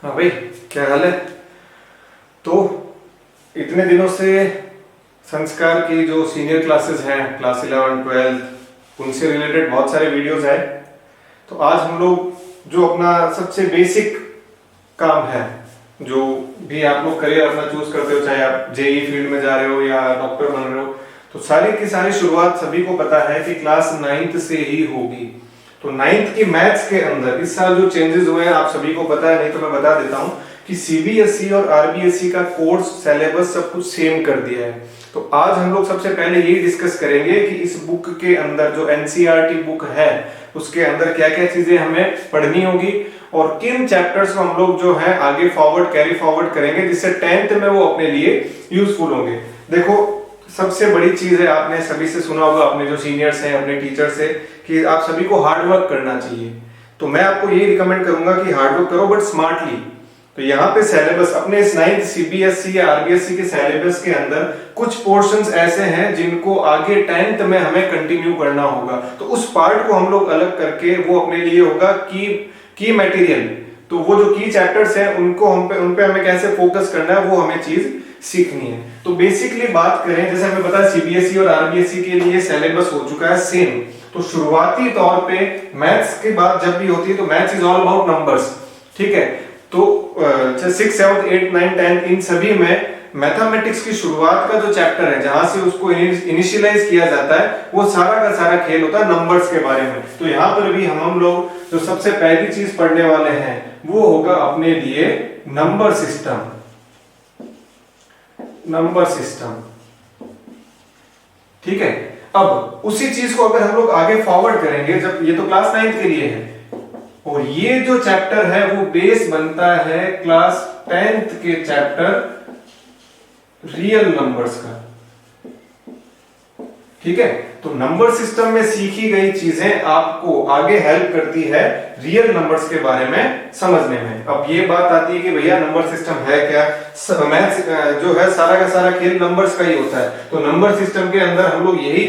हाँ भाई, क्या हाल है? तो इतने दिनों से संस्कार की जो सीनियर क्लासेस हैं, क्लास 11 12, उनसे रिलेटेड बहुत सारे वीडियोस हैं। तो आज हम लोग जो अपना सबसे बेसिक काम है, जो भी आप लोग करियर अपना चूज करते हो, चाहे आप जेई फील्ड में जा रहे हो या डॉक्टर बन रहे हो, तो सारी की सारी शुरुआत सभी को पता है कि क्लास 9th से ही होगी। तो 9th की मैथ्स के अंदर इस साल जो चेंजेस हुए हैं आप सभी को पता है, नहीं तो मैं बता देता हूं कि सीबीएसई और आरबीएसई का कोर्स सिलेबस सब कुछ सेम कर दिया है। तो आज हम लोग सबसे पहले यही डिस्कस करेंगे कि इस बुक के अंदर जो एनसीईआरटी बुक है उसके अंदर क्या क्या चीजें हमें पढ़नी होगी और किन चैप्टर्स को हम लोग जो है आगे फॉरवर्ड कैरी फॉरवर्ड करेंगे जिससे 10th में वो अपने लिए यूजफुल होंगे। देखो, सबसे बड़ी चीज है, आपने सभी से सुना होगा, अपने जो सीनियर्स हैं, अपने टीचर से, कि आप सभी को हार्ड वर्क करना चाहिए। तो मैं आपको यही रिकमेंड करूंगा कि हार्ड वर्क करो बट स्मार्टली। तो यहाँ पे सिलेबस अपने इस 9th सीबीएसई या आरबीएसई के सिलेबस के अंदर कुछ पोर्शंस ऐसे हैं जिनको आगे 10th में हमें कंटिन्यू करना होगा। तो उस पार्ट को हम लोग अलग करके वो अपने लिए होगा की मटेरियल। तो वो जो की चैप्टर्स हैं उनको उन पे हमें कैसे फोकस करना है वो हमें चीज सीखनी है। तो बेसिकली बात करें, जैसे हमें पता है सीबीएसई और आरबीएसई के लिए सिलेबस हो चुका है सेम। तो शुरुआती तौर पे मैथ्स की बात जब भी होती है तो maths is all about numbers, ठीक है। तो 6 7 8 9 10 इन सभी में मैथमेटिक्स की शुरुआत का जो चैप्टर है जहां से उसको इनिशियलाइज किया जाता है वो सारा का सारा खेल होता है नंबर्स के बारे में। तो यहाँ पर भी हम लोग जो सबसे पहली चीज पढ़ने वाले हैं वो होगा अपने लिए नंबर सिस्टम। नंबर सिस्टम, ठीक है। अब उसी चीज को अगर हम लोग आगे फॉरवर्ड करेंगे, जब ये तो क्लास 9th के लिए है और ये जो चैप्टर है वो बेस बनता है क्लास 10th के चैप्टर रियल नंबर्स का, ठीक है। तो नंबर सिस्टम में सीखी गई चीजें आपको आगे हेल्प करती है रियल नंबर्स के बारे में समझने में। अब ये बात आती है कि भैया नंबर सिस्टम है क्या? मैथ्स जो है सारा का सारा खेल नंबर्स का ही होता है। तो नंबर सिस्टम के अंदर हम लोग यही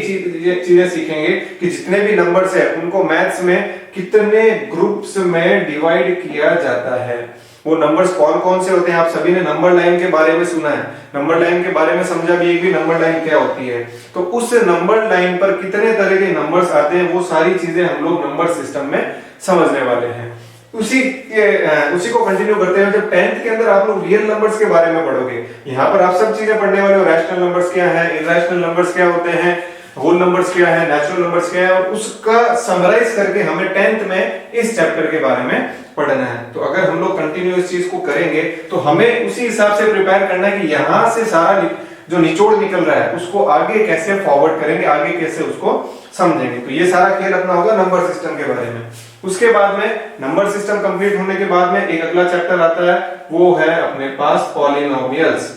चीजें सीखेंगे कि जितने भी नंबर्स है उनको मैथ्स में कितने ग्रुप्स में डिवाइड किया जाता है। वो नंबर्स कौन कौन से होते हैं, आप सभी ने नंबर लाइन के बारे में सुना है, नंबर लाइन के बारे में समझा भी है कि नंबर लाइन क्या होती है। तो उस नंबर लाइन पर कितने तरह के नंबर्स आते हैं वो सारी चीजें हम लोग नंबर सिस्टम में समझने वाले हैं। उसी को कंटिन्यू करते हैं। जब 10th के अंदर आप लोग रियल नंबर्स के बारे में पढ़ोगे, यहाँ पर आप सब चीजें पढ़ने वाले हो। रैशनल नंबर्स क्या है, इरैशनल नंबर्स क्या होते हैं, होल नंबर्स क्या है, नेचुरल नंबर्स क्या है, और उसका समराइज करके हमें 10th में इस चैप्टर के बारे में पढ़ना है। तो अगर हम लोग कंटिन्यू इस चीज को करेंगे तो हमें उसी हिसाब से प्रिपेयर करना है कि यहां से सारा जो निचोड़ निकल रहा है उसको आगे कैसे फॉरवर्ड करेंगे, आगे कैसे उसको समझेंगे। तो ये सारा खेल अपना होगा नंबर सिस्टम के बारे में। उसके बाद में नंबर सिस्टम कंप्लीट होने के बाद में एक अगला चैप्टर आता है, वो है अपने पास पॉलिनोमियल्स।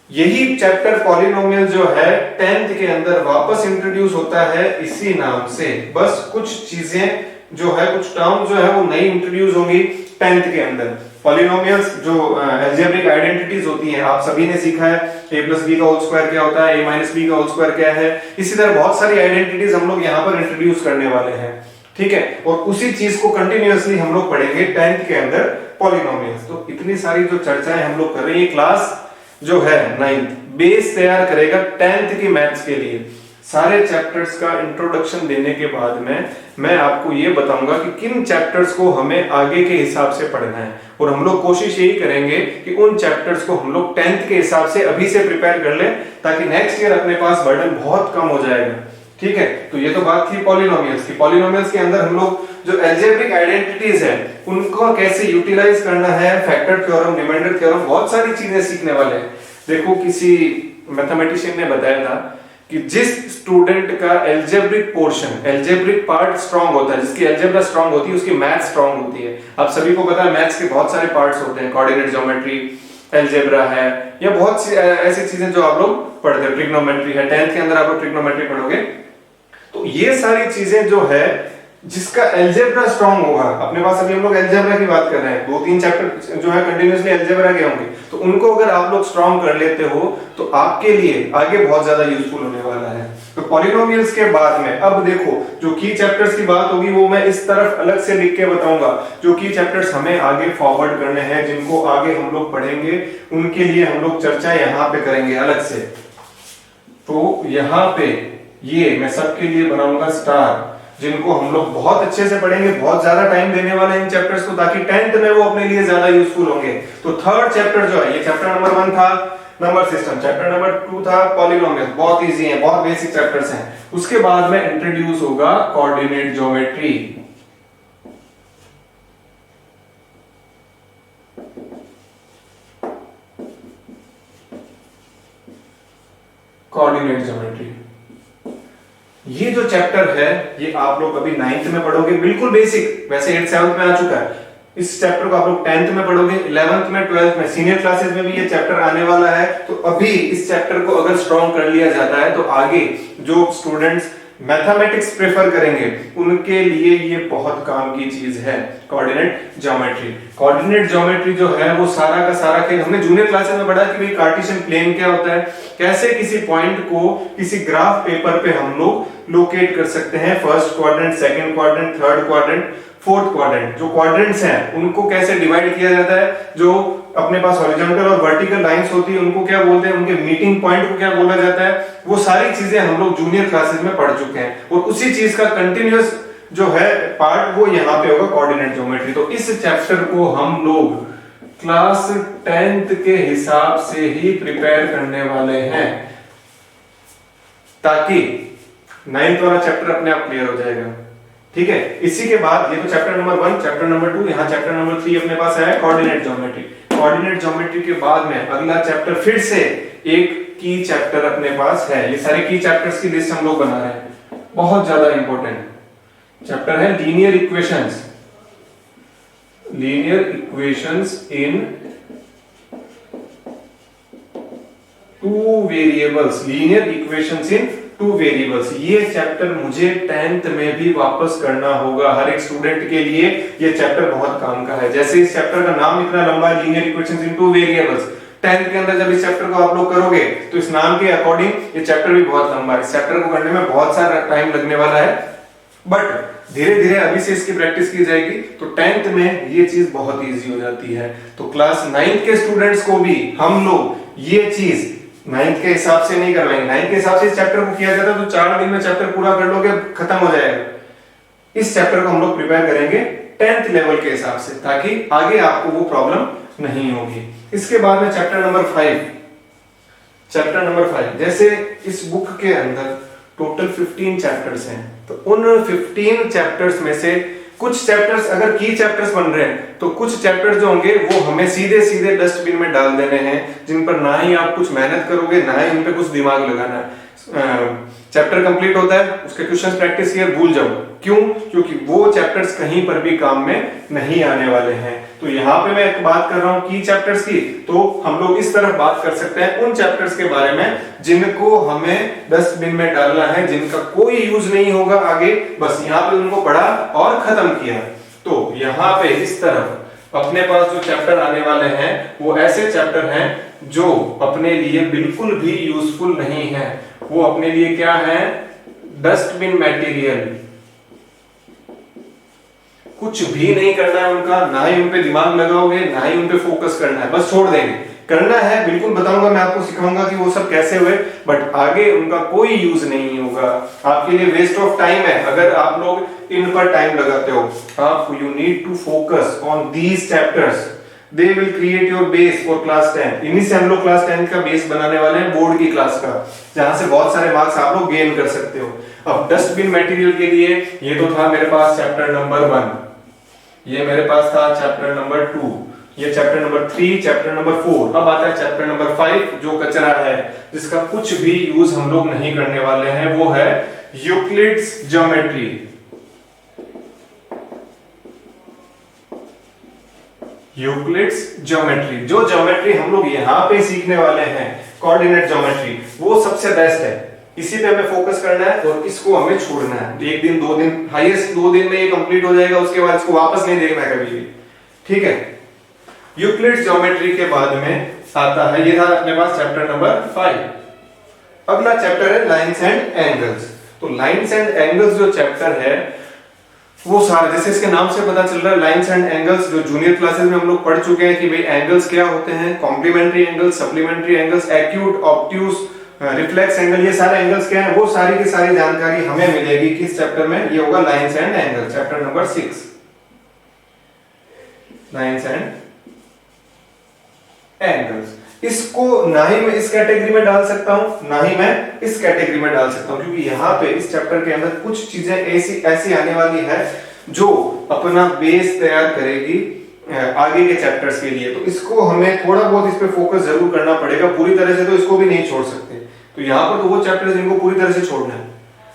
यही चैप्टर पॉलिनोमियल जो है 10th के अंदर वापस इंट्रोड्यूस होता है इसी नाम से। बस कुछ चीजें जो है, कुछ टर्म जो है वो नई इंट्रोड्यूस होंगी 10th के अंदर। पॉलिनोमियल्स जो अलजेब्रिक आइडेंटिटीज होती हैं, आप सभी ने सीखा है a + b का होल स्क्वायर क्या होता है, a - b का होल स्क्वायर क्या है। इसी तरह बहुत सारी आइडेंटिटीज हम लोग यहाँ पर इंट्रोड्यूस करने वाले हैं, ठीक है। और उसी चीज को कंटिन्यूअसली हम लोग पढ़ेंगे 10th के अंदर पॉलिनोमियल्स। तो इतनी सारी जो चर्चाएं हम लोग कर रहे हैं, क्लास जो है 9th बेस तैयार करेगा 10th की मैथ्स के लिए। सारे चैप्टर्स का इंट्रोडक्शन देने के बाद में मैं आपको ये बताऊंगा कि किन चैप्टर्स को हमें आगे के हिसाब से पढ़ना है, और हम लोग कोशिश यही करेंगे कि उन चैप्टर्स को हम लोग 10th के हिसाब से अभी से प्रिपेयर कर लें ताकि नेक्स्ट ईयर अपने पास बर्डन बहुत कम हो जाएगा, ठीक है। तो ये तो बात थी पॉलिनोमियल्स की। पॉलिनोमियल्स के अंदर हम लोग जो अलजेब्रिक आइडेंटिटीज है उनको कैसे यूटिलाइज करना है, फैक्टर थ्योरम, रिमाइंडर थ्योरम, बहुत सारी चीजें सीखने वाले हैं। देखो, किसी मैथमेटिशियन ने बताया था कि जिस स्टूडेंट का algebraic portion, algebraic part strong होता है, जिसकी अलजेब्रा स्ट्रांग होती है उसकी मैथ स्ट्रांग होती है। आप सभी को पता है मैथ्स के बहुत सारे पार्ट्स होते हैं, कोऑर्डिनेट ज्योमेट्री, अलजेब्रा है, या बहुत सी ऐसी चीजें जो आप लोग पढ़ते हैं, ट्रिग्नोमेट्री है, 10th के अंदर आप लोग ट्रिग्नोमेट्री पढ़ोगे। तो ये सारी चीजें जो है जिसका अलजेब्रा स्ट्रांग होगा, अपने पास अभी हम लोग अलजेब्रा की बात कर रहे हैं, 2-3 चैप्टर जो है कंटिन्यूअसली अलजेब्रा के होंगे, तो उनको अगर आप लोग स्ट्रांग कर लेते हो तो आपके लिए आगे बहुत ज्यादा यूजफुल होने वाला है। तो पॉलिनोमियल्स के बाद में अब देखो जो की चैप्टर्स की बात होगी वो मैं इस तरफ अलग से लिख के बताऊंगा। जो की चैप्टर्स हमें आगे फॉरवर्ड करने हैं, जिनको आगे हम लोग पढ़ेंगे, उनके लिए हम लोग चर्चा यहाँ पे करेंगे अलग से। तो यहाँ पे ये मैं सबके लिए बनाऊंगा स्टार, जिनको हम लोग बहुत अच्छे से पढ़ेंगे, बहुत ज्यादा टाइम देने वाले हैं इन चैप्टर्स को, ताकि 10th में वो अपने लिए ज्यादा यूजफुल होंगे। तो थर्ड चैप्टर जो है, ये चैप्टर नंबर 1 था नंबर सिस्टम, चैप्टर नंबर 2 था पॉलीनोमियल, बहुत इजी है, बहुत बेसिक चैप्टर्स हैं। उसके बाद में इंट्रोड्यूस होगा कोऑर्डिनेट ज्योमेट्री। कोऑर्डिनेट ज्योमेट्री, ये जो चैप्टर है ये आप लोग अभी 9th में पढ़ोगे, बिल्कुल बेसिक, वैसे 8th 7th में आ चुका है। इस चैप्टर को आप लोग 10th में पढ़ोगे, 11th में, 12th में, सीनियर क्लासेस में भी ये चैप्टर आने वाला है। तो अभी इस चैप्टर को अगर स्ट्रॉन्ग कर लिया जाता है तो आगे जो स्टूडेंट्स मैथमेटिक्स प्रेफर करेंगे उनके लिए ये बहुत काम की चीज है। कोऑर्डिनेट ज्योमेट्री, कोऑर्डिनेट ज्योमेट्री जो है वो सारा का सारा खेल हमने जूनियर क्लासेस में पढ़ा कि भाई कार्टेशियन प्लेन क्या होता है, कैसे किसी पॉइंट को किसी ग्राफ पेपर पे हम लोग लोकेट कर सकते हैं, first quadrant, second quadrant, third quadrant, fourth quadrant. जो क्वाड्रेंट्स हैं उनको कैसे डिवाइड किया जाता है, जो अपने पास हॉरिजॉन्टल और वर्टिकल लाइंस होती है उनको क्या बोलते हैं, उनके मीटिंग पॉइंट को क्या बोला जाता है, वो सारी चीजें हम लोग जूनियर क्लासेस में पढ़ चुके हैं। और उसी चीज का कंटिन्यूअस जो है पार्ट वो यहाँ पे होगा कोऑर्डिनेट ज्योमेट्री। तो इस चैप्टर को हम लोग क्लास 10th के हिसाब से ही प्रिपेयर करने वाले हैं, ताकि 9th वाला चैप्टर अपने आप क्लियर हो जाएगा। ठीक है, इसी के बाद ये तो चैप्टर नंबर 1, चैप्टर नंबर 2, यहाँ चैप्टर नंबर 3 अपने पास है कोऑर्डिनेट ज्योमेट्री। कोऑर्डिनेट ज्योमेट्री के बाद में अगला चैप्टर फिर से एक की चैप्टर अपने पास है। ये सारे की चैप्टर्स की लिस्ट हम लोग बना रहे हैं, बहुत ज्यादा इंपॉर्टेंट चैप्टर है लीनियर इक्वेशंस। लीनियर इक्वेशंस इन 2 वेरिएबल्स, लीनियर इक्वेशंस इन 2 वेरिएबल्स। ये चैप्टर मुझे 10th में भी वापस करना होगा। हर एक स्टूडेंट के लिए ये चैप्टर बहुत काम का है। जैसे इस चैप्टर का नाम इतना लंबा है, लीनियर इक्वेशंस इन 2 वेरिएबल्स, 10th के अंदर जब इस चैप्टर को आप लोग करोगे तो इस नाम के अकॉर्डिंग ये चैप्टर भी बहुत लंबा है। इस चैप्टर को करने में बहुत सारा टाइम लगने वाला है, बट धीरे धीरे अभी से इसकी प्रैक्टिस की जाएगी तो 10th में ये चीज बहुत इजी हो जाती है। तो क्लास 9th के स्टूडेंट्स को भी हम लोग ये चीज 9th के हिसाब से नहीं करवाएंगे। 9th के हिसाब से इस चैप्टर को किया जाता है तो 4 दिन में चैप्टर पूरा कर लोगे, खत्म हो जाएगा। इस चैप्टर को हम लोग प्रिपेयर करेंगे 10th लेवल के हिसाब से, ताकि आगे आपको वो प्रॉब्लम नहीं होगी। इसके बाद में चैप्टर नंबर 5, चैप्टर नंबर 5 जैसे इस बुक के अंदर टोटल 15 चैप्टर्स हैं, तो उन 15 चैप्टर्स में से कुछ चैप्टर्स अगर की चैप्टर्स बन रहे हैं तो कुछ चैप्टर्स जो होंगे वो हमें सीधे सीधे डस्टबिन में डाल देने हैं, जिन पर ना ही आप कुछ मेहनत करोगे ना ही उन पे कुछ दिमाग लगाना है। चैप्टर कंप्लीट होता है, उसके क्वेश्चंस प्रैक्टिस किए, भूल जाओ। क्यों? क्योंकि वो चैप्टर्स कहीं पर भी काम में नहीं आने वाले हैं। तो यहाँ पे मैं एक बात कर रहा हूँ की चैप्टर्स की, तो हम लोग इस तरफ बात कर सकते हैं उन चैप्टर्स के बारे में जिनको हमें डस्टबिन में डालना है, जिनका कोई यूज नहीं होगा आगे, बस यहाँ पे उनको पढ़ा और खत्म किया। तो यहाँ पे इस तरफ अपने पास जो चैप्टर आने वाले हैं वो ऐसे चैप्टर हैं जो अपने लिए बिल्कुल भी यूजफुल नहीं है। वो अपने लिए क्या है? Dustbin material. कुछ भी नहीं करना है उनका, ना ही उन पे दिमाग लगाओगे ना ही उन पे फोकस करना है, बस छोड़ देंगे। करना है बिल्कुल बताऊंगा, मैं आपको सिखाऊंगा कि वो सब कैसे हुए, बट आगे उनका कोई यूज नहीं होगा, आपके लिए वेस्ट ऑफ टाइम है अगर आप लोग इन पर टाइम लगाते हो। आप you need to focus on these chapters, they will create your base for class 10। इन्हीं से हम लोग क्लास 10 का बेस बनाने वाले हैं, बोर्ड की क्लास का, जहां से बहुत सारे मार्क्स आप लोग गेन कर सकते हो। अब डस्टबिन मटेरियल के लिए ये तो था मेरे पास चैप्टर नंबर 1, ये मेरे पास था चैप्टर नंबर 2, ये चैप्टर नंबर 3, चैप्टर नंबर 4। अब आता है चैप्टर नंबर 5 जो कचरा है, जिसका कुछ भी यूज हम लोग नहीं करने वाले हैं, वो है यूक्लिड्स ज्योमेट्री। यूक्लिड्स ज्योमेट्री, जो ज्योमेट्री हम लोग यहाँ पे सीखने वाले हैं कोऑर्डिनेट ज्योमेट्री, वो सबसे बेस्ट है। इसी पे हमें फोकस करना है और इसको हमें छोड़ना है। एक दिन 2 दिन, हाईएस्ट 2 दिन में ये कंप्लीट हो जाएगा, उसके बाद इसको वापस नहीं देखना है कभी भी, ठीक है। यूक्लिड्स ज्योमेट्री के बाद में आता है, ये था अपने पास चैप्टर नंबर 5। अगला चैप्टर है लाइंस एंड एंगल्स। तो लाइंस एंड एंगल्स जो चैप्टर है वो सारा, जैसे इसके नाम से पता चल रहा है, लाइंस एंड एंगल्स जो जूनियर क्लासेस में हम लोग पढ़ चुके हैं कि भाई एंगल्स क्या होते हैं, complementary angles, supplementary angles, acute, obtuse, reflex angle, ये सारे एंगल्स क्या है, वो सारी की सारी जानकारी हमें मिलेगी किस चैप्टर में, ये होगा lines and angle, chapter number 6, lines and angles. इसको ना ही मैं इस कैटेगरी में डाल सकता हूं, ना ही मैं इस कैटेगरी में डाल सकता हूं, क्योंकि यहाँ पे इस चैप्टर के अंदर कुछ चीजें ऐसी आने वाली है जो अपना बेस तैयार करेगी आगे के चैप्टर्स के लिए। तो इसको हमें थोड़ा बहुत इस पे फोकस जरूर करना पड़ेगा, पूरी तरह से तो इसको भी नहीं छोड़ सकते। तो यहाँ पर तो वो चैप्टर्स जिनको पूरी तरह से छोड़ना है,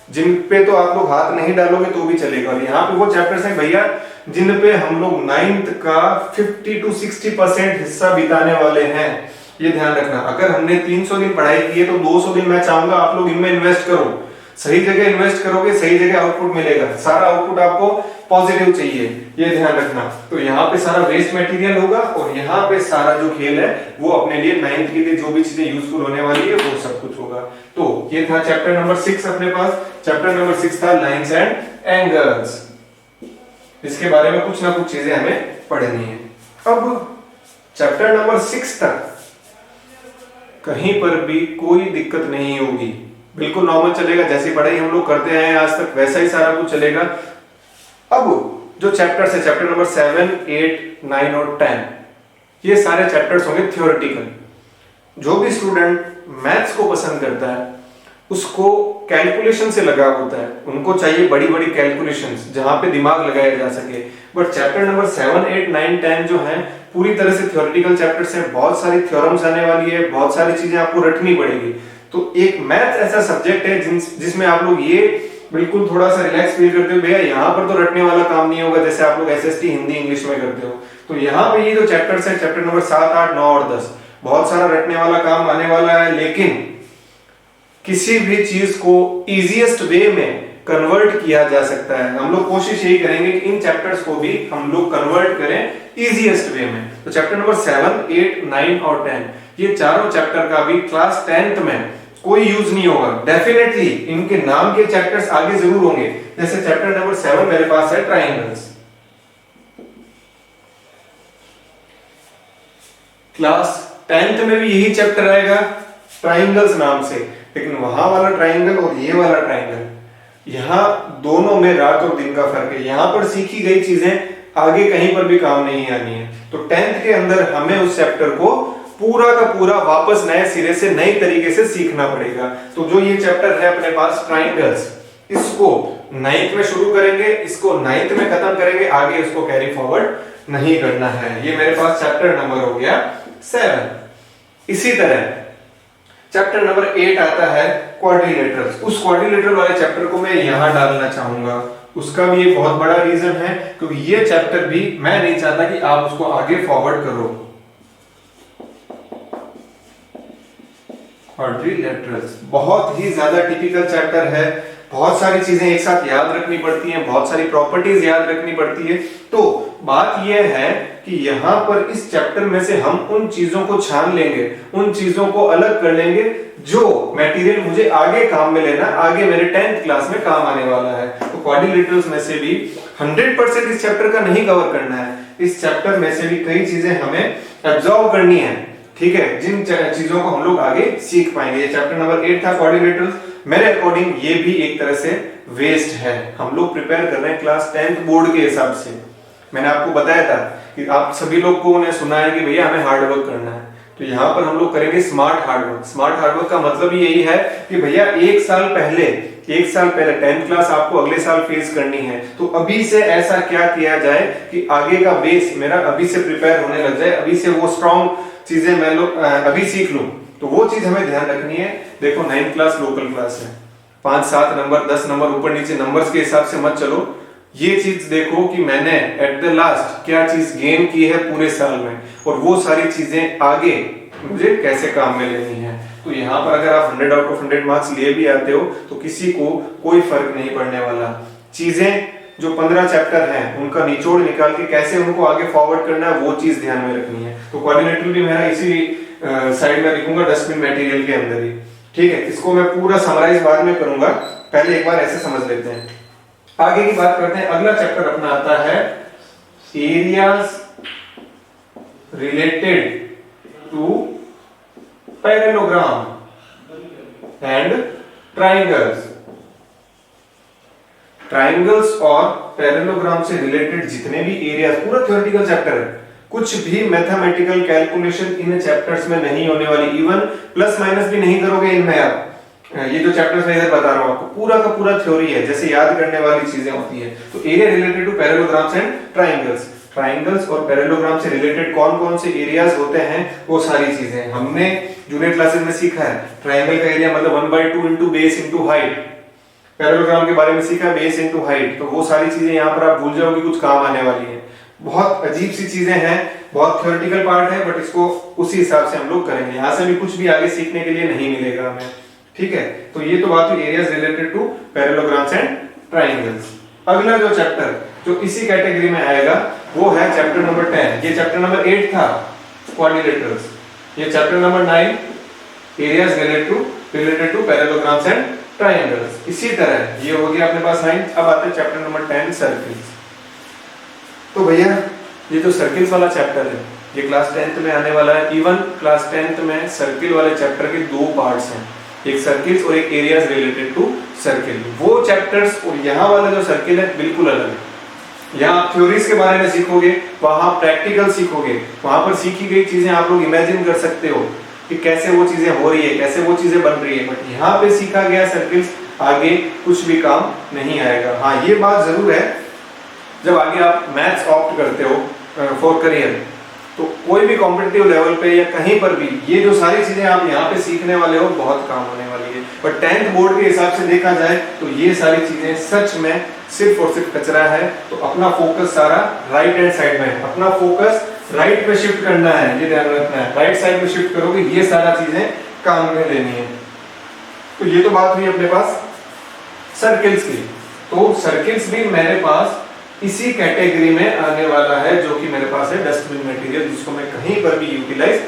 जिन पे तो आप लोग हाथ नहीं डालोगे तो भी चलेगा। और यहाँ पे वो चैप्टर्स हैं भैया जिन पे हम लोग 9th का 50 to 60% हिस्सा बिताने वाले हैं, ये ध्यान रखना। अगर हमने 300 दिन पढ़ाई की है तो 200 दिन मैं चाहूंगा आप लोग इनमें इन्वेस्ट करो, सही जगह इन्वेस्ट करोगे, सही जगह आउटपुट मिलेगा, सारा आउटपुट आपको पॉजिटिव चाहिए, ये ध्यान रखना। तो यहाँ पे सारा वेस्ट मटेरियल होगा और यहाँ पे सारा जो खेल है वो अपने लिए 9th के लिए जो भी चीजें यूजफुल होने वाली है वो सब कुछ होगा। तो ये था चैप्टर नंबर 6 अपने पास। चैप्टर नंबर 6 था लाइंस एंड एंगल्स, इसके बारे में कुछ ना कुछ चीजें हमें पढ़नी है। अब चैप्टर नंबर 6 तक कहीं पर भी कोई दिक्कत नहीं होगी, बिल्कुल नॉर्मल चलेगा, जैसी पढ़ाई हम लोग करते हैं आज तक वैसा ही सारा कुछ चलेगा। अब जो चैप्टर्स है, चैप्टर नंबर 7, 8, 9 और 10, ये सारे चैप्टर्स होंगे थ्योरेटिकल। जो भी स्टूडेंट मैथ्स को पसंद करता है उसको कैलकुलेशन से लगाव होता है, उनको चाहिए बड़ी बड़ी कैलकुलेशंस जहां पे दिमाग लगाया जा सके। बट चैप्टर नंबर 7, 8, 9, 10 जो है पूरी तरह से थ्योरेटिकल चैप्टर्स हैं, बहुत सारी थ्योरम्स आने वाली है, बहुत सारी चीजें आपको रटनी पड़ेगी। तो एक मैथ ऐसा सब्जेक्ट है जिसमें आप लोग ये बिल्कुल थोड़ा सा रिलैक्स फील करते हो, भैया यहाँ पर तो रटने वाला काम नहीं होगा जैसे आप लोग एसएसटी हिंदी इंग्लिश में करते हो। तो यहाँ पे ये जो चैप्टर्स है, चैप्टर नंबर 7, 8, 9 और 10, बहुत सारा रटने वाला काम आने वाला है, लेकिन किसी भी चीज को इजीएस्ट वे में कन्वर्ट किया जा सकता है। हम लोग कोशिश यही करेंगे कि इन चैप्टर्स को भी हम लोग कन्वर्ट करें इजीएस्ट वे में। तो चैप्टर नंबर 7, 8, 9 और 10, ये चारों चैप्टर का भी क्लास 10th में कोई यूज नहीं होगा। डेफिनेटली इनके नाम के चैप्टर्स आगे जरूर होंगे। जैसे चैप्टर नंबर 7 मेरे पास है ट्राइंगल्स, क्लास 10th में भी यही चैप्टर आएगा ट्राइंगल्स नाम से, लेकिन वहां वाला ट्राइंगल और ये वाला ट्राइंगल, यहाँ दोनों में रात और दिन का फर्क है। यहाँ पर सीखी गई चीजें आगे कहीं पर भी काम नहीं आनी है। तो 10th के अंदर हमें उस चैप्टर को पूरा का पूरा वापस नए सिरे से नई तरीके से सीखना पड़ेगा। तो जो ये चैप्टर है अपने पास ट्राइंगल्स, इसको 9th में शुरू करेंगे, इसको 9th में खत्म करेंगे, आगे इसको कैरी फॉरवर्ड नहीं करना है। ये मेरे पास चैप्टर नंबर हो गया 7। इसी तरह चैप्टर नंबर 8 आता है क्वाड्रिलेटरल्स। उस क्वाड्रिलेटरल वाले चैप्टर को मैं यहां डालना चाहूंगा। उसका भी एक बहुत बड़ा रीजन है क्योंकि ये चैप्टर भी मैं नहीं चाहता कि आप उसको आगे फॉरवर्ड करो। क्वाड्रिलेटरल्स बहुत ही ज्यादा टिपिकल चैप्टर है, बहुत सारी चीजें एक साथ याद रखनी पड़ती हैं, बहुत सारी प्रॉपर्टीज याद रखनी पड़ती है। तो बात यह है कि यहाँ पर इस चैप्टर में से हम उन चीजों को छान लेंगे, उन चीजों को अलग कर लेंगे जो मटेरियल मुझे आगे काम में लेना, आगे मेरे 10th क्लास में काम आने वाला है। तो क्वाड्रिलेटरल्स में से भी 100% इस चैप्टर का नहीं कवर करना है, इस चैप्टर में से भी कई चीजें हमें एब्जॉर्ब करनी है, ठीक है, जिन चीजों को हम लोग आगे सीख पाएंगे। ये चैप्टर नंबर 8 था क्वाड्रिलेटरल्स। मेरे अकॉर्डिंग ये भी एक तरह से वेस्ट है। हम लोग प्रिपेयर कर रहे हैं क्लास 10th बोर्ड के हिसाब से। मैंने आपको बताया था कि आप सभी लोगों ने सुना है कि भैया हमें हार्ड वर्क करना है, तो यहाँ पर हम लोग करेंगे smart hard work. Smart hard work का मतलब यही है कि भैया एक साल पहले 10th क्लास आपको अगले साल फेस करनी है, तो अभी से ऐसा क्या किया जाए कि आगे का बेस मेरा अभी से प्रिपेयर होने लग जाए, अभी से वो स्ट्रॉन्ग चीजें मैं लोग अभी सीख लूं। तो वो चीज हमें ध्यान रखनी है। देखो 9th क्लास लोकल क्लास है, 5, 7 नंबर 10 नंबर ऊपर नीचे नंबर्स के हिसाब से मत चलो। ये चीज देखो कि मैंने एट द लास्ट क्या चीज गेन की है पूरे साल में, और वो सारी चीजें आगे मुझे कैसे काम में लेनी है। तो यहाँ पर अगर आप 100 आउट ऑफ 100 मार्क्स ले भी आते हो तो किसी को कोई फर्क नहीं पड़ने वाला। चीजें जो 15 चैप्टर हैं उनका निचोड़ निकाल के कैसे उनको आगे फॉरवर्ड करना है वो चीज ध्यान में रखनी है। तो कोऑर्डिनेटर भी मेरा इसी साइड में लिखूंगा डस्टबिन मटेरियल के अंदर ही, ठीक है। इसको मैं पूरा समराइज बाद में करूंगा, पहले एक बार ऐसे समझ लेते हैं। आगे की बात करते हैं। अगला चैप्टर अपना आता है areas related to parallelogram and triangles. Triangles और पैरेललोग्राम से रिलेटेड जितने भी एरियाज, पूरा थ्योरेटिकल चैप्टर है, कुछ भी मैथमेटिकल कैलकुलेशन इन चैप्टर्स में नहीं होने वाली। इवन प्लस माइनस भी नहीं करोगे इनमें आप। ये जो चैप्टर्स मैं इधर बता रहा हूं आपको, पूरा का पूरा थ्योरी है, जैसे याद करने वाली चीजें होती है। तो area related to parallelograms and triangles, triangles और पैरेललोग्राम से रिलेटेड कौन कौन से एरियाज होते हैं वो सारी चीजें हमने जूनियर क्लासेस में सीखा है। ट्राइंगल का एरिया मतलब 1/2 into base into height. Parallelogram के बारे में सीखा है, बेस इंटू हाइट। तो वो सारी चीजें यहाँ पर आप भूल जाओगे, कुछ काम आने वाली है। बहुत अजीब सी चीजें हैं, बहुत थ्योरेटिकल पार्ट है, बट इसको उसी हिसाब से हम लोग करेंगे। यहाँ से भी कुछ भी आगे सीखने के लिए नहीं मिलेगा हमें, ठीक है। तो ये तो बात हुई areas related to parallelograms and triangles. अगला जो चैप्टर जो इसी कैटेगरी में आएगा वो है चैप्टर नंबर 10। ये चैप्टर नंबर 8 था, क्वाड्रिलेटरल्स। ये chapter number 9, areas related to parallelograms and triangles. इसी तरह ये हो गया अपने पास 9। अब आते हैं चैप्टर नंबर 10, सर्किल्स। तो भैया ये जो सर्किल्स वाला चैप्टर है ये क्लास 10th में आने वाला है। इवन क्लास 10th में सर्किल वाले चैप्टर के 2 पार्ट्स हैं, एक सर्किल्स और एक एरियाज रिलेटेड टू सर्किल। वो चैप्टर्स और यहाँ वाला जो सर्किल है बिल्कुल अलग है। यहाँ आप थ्योरीज के बारे में सीखोगे, वहां प्रैक्टिकल सीखोगे, वहां पर सीखी गई चीजें आप लोग इमेजिन कर सकते हो कि कैसे वो चीजें हो रही है, कैसे वो चीजें बन रही है। बट यहाँ पे सीखा गया सर्किल्स आगे कुछ भी काम नहीं आएगा। हाँ ये बात जरूर है, जब आगे आप मैथ्स ऑप्ट करते हो फॉर करियर, तो कोई भी कॉम्पिटिटिव लेवल पे या कहीं पर भी ये जो सारी चीजें आप यहाँ पे सीखने वाले हो बहुत काम होने वाली है। पर 10th बोर्ड के हिसाब से देखा जाए तो ये सारी चीजें सच में सिर्फ और सिर्फ कचरा है। तो अपना फोकस सारा राइट हैंड साइड में है, अपना फोकस राइट पे शिफ्ट करना है, ये ध्यान रखना है। राइट साइड पे शिफ्ट करोगे ये सारा चीजें काम में लेनी है। तो ये तो बात हुई अपने पास सर्किल्स की। तो सर्किल्स भी मेरे पास इसी कैटेगरी में आने वाला है, जो कि मेरे पास है डस्टबिन मटेरियल, जिसको मैं कहीं पर भी यूटिलाइज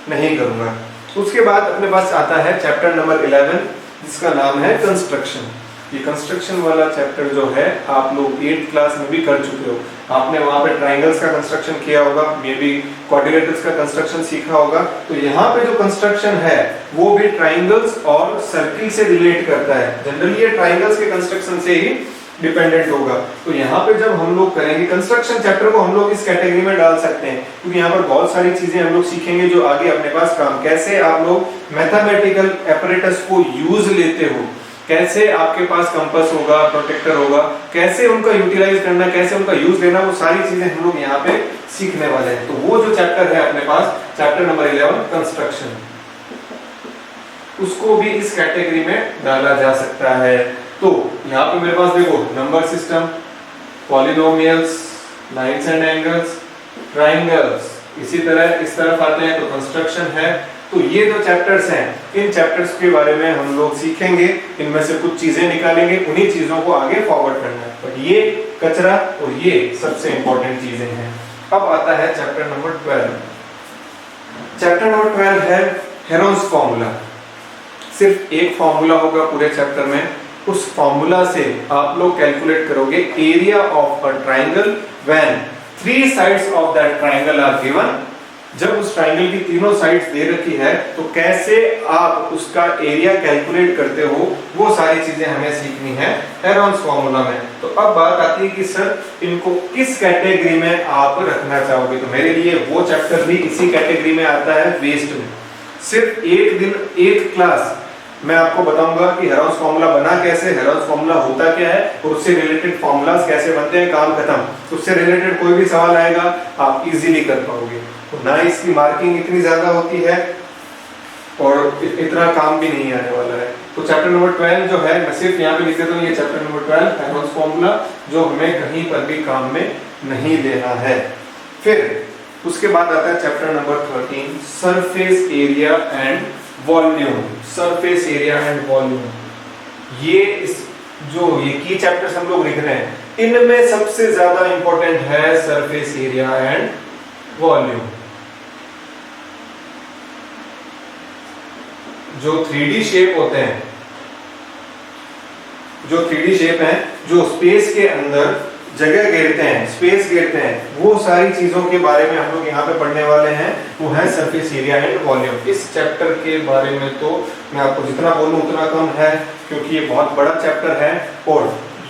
नहीं करूंगा। उसके बाद अपने पास आता है चैप्टर नंबर 11, जिसका नाम है कंस्ट्रक्शन। ये कंस्ट्रक्शन वाला चैप्टर जो है आप लोग 8th क्लास में भी कर चुके हो। आपने वहां पे ट्राइंगल्स का कंस्ट्रक्शन किया होगा, मे बी क्वाड्रिलेटरल्स का कंस्ट्रक्शन सीखा होगा। तो यहाँ पे जो कंस्ट्रक्शन है वो भी ट्राइंगल्स और सर्किल से रिलेट करता है। जनरली ये ट्राइंगल्स के कंस्ट्रक्शन से ही डिपेंडेंट होगा। तो यहाँ पे जब हम लोग करेंगे कंस्ट्रक्शन चैप्टर को, हम लोग इस कैटेगरी में डाल सकते हैं, क्योंकि यहाँ पर बहुत सारी चीजें हम लोग सीखेंगे जो आगे अपने पास काम, कैसे आप लोग मैथमेटिकल एपरेटस को यूज लेते हो, कैसे आपके पास कंपास होगा, प्रोटेक्टर होगा, कैसे उनका यूटिलाइज करना, कैसे उनका यूज लेना, वो सारी चीजें हम लोग यहाँ पे सीखने वाले हैं। तो वो जो चैप्टर है अपने पास चैप्टर नंबर 11 कंस्ट्रक्शन, उसको भी इस कैटेगरी में डाला जा सकता है। तो यहाँ पे मेरे पास देखो number system, polynomials, lines and angles, triangles, इसी तरह इस तरफ आते हैं तो कंस्ट्रक्शन है। तो ये जो चैप्टर्स हैं, इन चैप्टर्स के बारे में हम लोग सीखेंगे, इनमें से कुछ चीजें निकालेंगे, उन्हीं चीजों को आगे फॉरवर्ड करना है। बट ये कचरा और ये सबसे इंपॉर्टेंट चीजें हैं। अब आता है चैप्टर नंबर 12। चैप्टर नंबर 12 है हेरोन्स फॉर्मूला। सिर्फ एक फॉर्मूला होगा पूरे चैप्टर में, उस फॉर्मूला से आप लोग कैलकुलेट करोगे area of a triangle when 3 sides of that triangle are given. जब उस ट्राइंगल की तीनों साइड्स दे रखी है तो कैसे आप उसका एरिया कैलकुलेट करते हो, वो सारी चीजें हमें सीखनी है हेरोन्स फॉर्मूला में। तो अब बात आती है कि सर इनको किस कैटेगरी में आप रखना चाहोगे। तो मेरे लिए वो चैप्टर भी इसी कैटेगरी में आता है, वेस्ट में। सिर्फ एक दिन एक क्लास मैं आपको बताऊंगा कि हेरोन्स फॉर्मूला बना कैसे, हेरोन्स फॉर्मूला होता क्या है और उससे रिलेटेड फॉर्मूलाज कैसे बनते हैं, काम खत्म। उससे रिलेटेड कोई भी सवाल आएगा आप इजीली कर पाओगे। तो ना इसकी मार्किंग इतनी ज्यादा होती है और इतना काम भी नहीं आने वाला है। तो चैप्टर नंबर 12 जो है, मैं सिर्फ यहाँ पे लिख देता हूँ, ये चैप्टर नंबर 12 हेरोन्स फॉर्मूला, जो हमें कहीं पर भी काम में नहीं लेना है। फिर उसके बाद आता है chapter number 13 surface area and volume, surface area and volume, ये की चैप्टर्स हम लोग लिख रहे हैं, इनमें सबसे ज्यादा इंपॉर्टेंट है सरफेस एरिया एंड वॉल्यूम। जो 3D शेप होते हैं, जो 3D शेप है, जो स्पेस के अंदर जगह घेरते हैं, स्पेस घेरते हैं, वो सारी चीजों के बारे में हम लोग यहाँ पे पढ़ने वाले हैं। वो है सरफेस एरिया एंड वॉल्यूम। इस चैप्टर के बारे में तो मैं आपको जितना बोलूं उतना कम है, क्योंकि ये बहुत बड़ा चैप्टर है और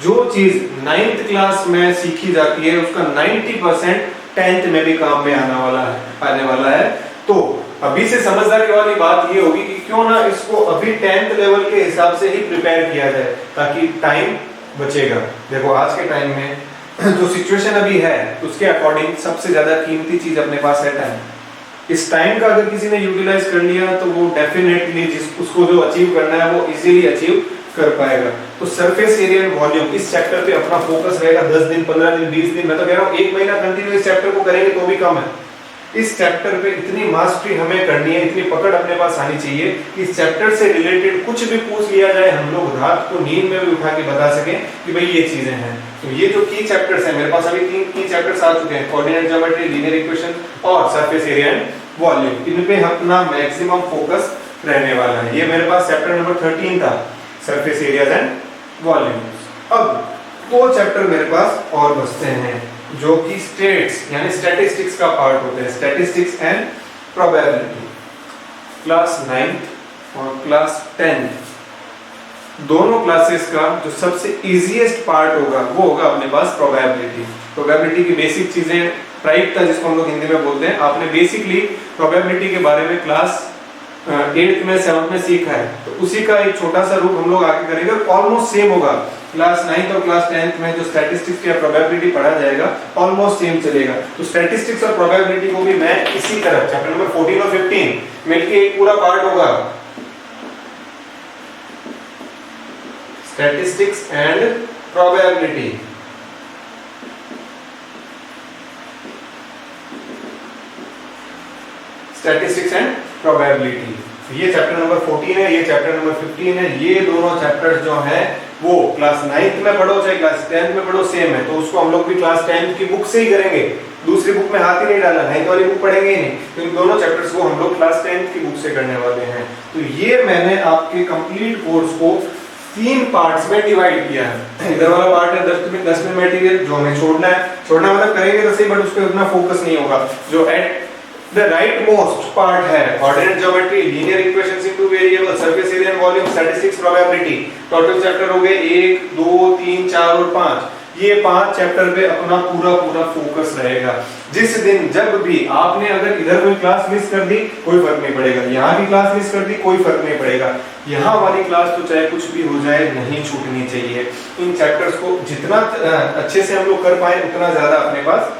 जो चीज 9th क्लास में सीखी जाती है उसका 90% 10th में भी काम में आने वाला है। तो अभी से समझदारी वाली बात ये होगी कि क्यों ना इसको अभी 10th लेवल के हिसाब से ही प्रिपेयर किया जाए, ताकि टाइम बचेगा। देखो आज के टाइम में जो सिचुएशन अभी है उसके अकॉर्डिंग सबसे ज्यादा कीमती चीज अपने पास है टाइम। इस टाइम का अगर किसी ने यूटिलाइज कर लिया तो वो डेफिनेटली उसको जो अचीव करना है वो इजीली अचीव कर पाएगा। तो सरफेस एरिया एंड वॉल्यूम इस चैप्टर पे अपना फोकस रहेगा। 10 दिन, 15 दिन, 20 दिन, मैं तो कह रहा हूँ 1 महीना कंटिन्यू इस चैप्टर को करेंगे तो भी कम है। इस चैप्टर पे इतनी मास्टरी हमें करनी है, इतनी पकड़ अपने पास आनी चाहिए कि इस चैप्टर से रिलेटेड कुछ भी पूछ लिया जाए हम लोग रात को नींद में भी उठा के बता सकें कि भाई ये चीजें हैं। तो ये जो की चैप्टर्स हैं, मेरे पास अभी 3 की चैप्टर्स आ चुके हैं, कोऑर्डिनेट ज्योमेट्री, लीनियर इक्वेशन और सरफेस एरिया एंड वॉल्यूम। इन पे अपना मैक्सिमम फोकस रहने वाला है। ये मेरे पास चैप्टर नंबर 13 था, सरफेस एरियाज एंड वॉल्यूम्स। अब 2 चैप्टर मेरे पास और बचते हैं जो कि स्टेट्स यानी स्टैटिस्टिक्स का पार्ट होते हैं, statistics and probability. Class 9th और क्लास 10th दोनों क्लासेस का जो सबसे इजीएस्ट पार्ट होगा वो होगा अपने पास प्रोबेबिलिटी। प्रोबेबिलिटी की बेसिक चीजें, प्रायिकता जिसको हम लोग हिंदी में बोलते हैं, आपने बेसिकली प्रोबेबिलिटी के बारे में क्लास 8th में 7th में सीखा है। तो उसी का एक छोटा सा रूप हम लोग आगे करेंगे और ऑलमोस्ट सेम होगा। क्लास 9th और क्लास 10th में जो स्टैटिस्टिक्स या प्रोबेबिलिटी पढ़ा जाएगा ऑलमोस्ट सेम चलेगा। तो स्टैटिस्टिक्स और प्रोबेबिलिटी को भी मैं इसी तरह चैप्टर नंबर 14 और 15 मिलके एक पूरा पार्ट होगा, statistics and probability. Statistics and probability, ये चैप्टर नंबर 14 है, ये चैप्टर नंबर 15 है। ये दोनों चैप्टर्स जो हैं वो क्लास 9th में पढ़ो चाहे क्लास 10th में पढ़ो सेम है। तो उसको हम लोग भी क्लास 10th की बुक से ही करेंगे, दूसरी बुक में हाथ ही नहीं डाला, 9th वाली बुक पढ़ेंगे ही नहीं। तो इन दोनों चैप्टर्स को हम लोग क्लास 10th की बुक से करने वाले हैं। तो ये मैंने आपके कंप्लीट कोर्स को 3 पार्ट्स में डिवाइड किया है। इधर वाला पार्ट है 10 में मटेरियल जो हमें छोड़ना मतलब करेंगे तो सही, बट उस पर उतना फोकस नहीं होगा। जो at the rightmost part है coordinate geometry, linear equations into variable, surface area and volume, statistics, probability. Total chapter हो गए 1, 2, 3, 4 और 5। ये 5 चैप्टर पे अपना पूरा फोकस रहेगा। जिस दिन जब भी आपने अगर इधर कोई क्लास मिस कर दी कोई फर्क नहीं पड़ेगा, यहाँ भी क्लास मिस कर दी कोई फर्क नहीं पड़ेगा। यहाँ वाली क्लास तो चाहे कुछ भी हो जाए नहीं छूटनी चाहिए। इन चैप्टर्स को जितना अच्छे से हम लोग कर पाए उतना ज्यादा अपने पास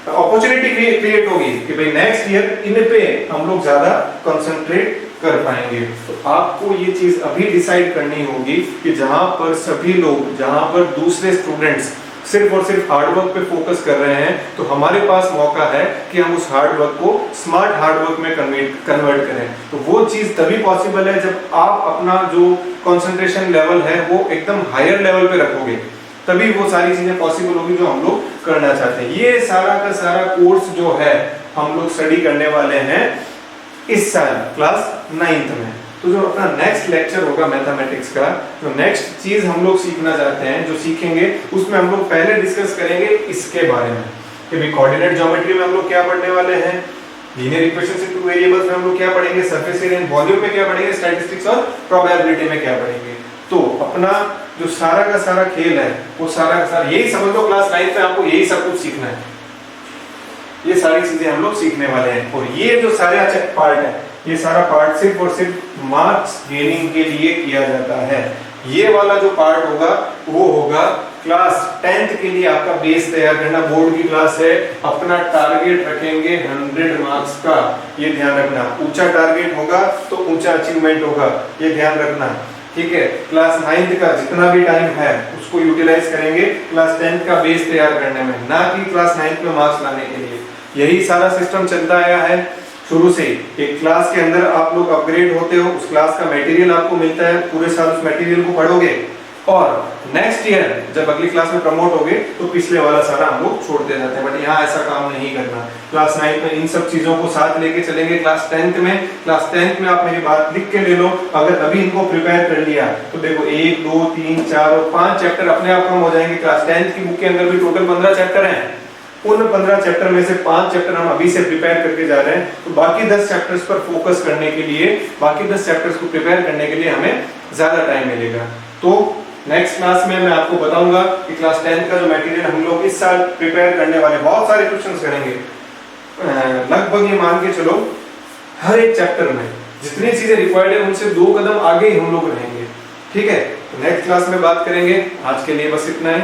अपॉर्चुनिटी क्रिएट होगी कि भाई नेक्स्ट ईयर इन पे हम लोग ज्यादा कंसंट्रेट कर पाएंगे। तो आपको ये चीज अभी डिसाइड करनी होगी कि जहां पर सभी लोग, जहां पर दूसरे स्टूडेंट्स सिर्फ और सिर्फ हार्डवर्क पे फोकस कर रहे हैं, तो हमारे पास मौका है कि हम उस हार्डवर्क को स्मार्ट हार्डवर्क में कन्वर्ट करें। तो वो चीज तभी पॉसिबल है जब आप अपना जो कंसंट्रेशन लेवल है वो एकदम हायर लेवल पे रखोगे, तभी वो सारी चीजें पॉसिबल होगी जो हम लोग करना चाहते हैं। ये सारा का सारा कोर्स जो है हम लोग स्टडी करने वाले हैं इस साल क्लास 9th में। तो जो अपना नेक्स्ट लेक्चर होगा मैथमेटिक्स का, जो नेक्स्ट चीज हम लोग सीखना चाहते हैं, जो सीखेंगे उसमें हम लोग पहले डिस्कस करेंगे इसके बारे में कि भाई कोऑर्डिनेट ज्योमेट्री में हम लोग क्या पढ़ने वाले हैं, लीनियर इक्वेशंस इनटू वेरिएबल्स में हम लोग क्या पढ़ेंगे, सरफेस एरिया एंड वॉल्यूम में क्या पढ़ेंगे, स्टैटिस्टिक्स और प्रोबेबिलिटी में क्या पढ़ेंगे। तो अपना जो सारा का सारा खेल है वो सारा का सारा यही समझ लो, क्लास 9th में आपको यही सब कुछ सीखना है। ये सारी चीजें हम लोग सीखने वाले हैं। और ये जो सारे पार्ट है, ये सारा पार्ट सिर्फ और सिर्फ मार्क्स गेनिंग के लिए किया जाता है। ये वाला जो पार्ट होगा वो होगा क्लास 10th के लिए आपका बेस तैयार करना। बोर्ड की क्लास है, अपना टारगेट रखेंगे 100 मार्क्स का, ये ध्यान रखना। ऊंचा टारगेट होगा तो ऊंचा अचीवमेंट होगा, ये ध्यान रखना, ठीक है। क्लास 9th का जितना भी टाइम है उसको यूटिलाइज करेंगे क्लास 10th का बेस तैयार करने में, ना कि क्लास 9th में मार्क्स लाने के लिए। यही सारा सिस्टम चलता आया है शुरू से ही। एक क्लास के अंदर आप लोग अपग्रेड होते हो, उस क्लास का मटेरियल आपको मिलता है, पूरे साल उस मटेरियल को पढ़ोगे और नेक्स्ट ईयर जब अगली क्लास में प्रमोट होगे तो पिछले वाला सारा हम लोग छोड़ते जाते हैं। बट यहाँ ऐसा काम नहीं करना। क्लास 9 में इन सब चीजों को साथ लेके चलेंगे। क्लास 10th में आप मेरी बात लिख के ले लो। अगर अभी इनको प्रिपेयर कर लिया तो देखो 1 2 3 4 और 5 चैप्टर अपने आप कम हो जाएंगे। क्लास 10th की बुक के अंदर भी टोटल 15 चैप्टर हैं। उन 15 चैप्टर में से 5 चैप्टर हम अभी से प्रिपेयर करके जा रहे हैं, तो बाकी 10 चैप्टर्स पर फोकस करने के लिए, बाकी 10 चैप्टर्स को प्रिपेयर करने के लिए हमें ज्यादा टाइम मिलेगा। तो नेक्स्ट क्लास में मैं आपको बताऊंगा कि क्लास 10th का जो मटेरियल हम लोग इस साल प्रिपेयर करने वाले, बहुत सारे क्वेश्चंस करेंगे। लगभग ये मान के चलो हर एक चैप्टर में जितनी चीजें रिक्वायर्ड है उनसे 2 कदम आगे ही हम लोग रहेंगे। ठीक है, तो नेक्स्ट क्लास में बात करेंगे। आज के लिए बस इतना ही।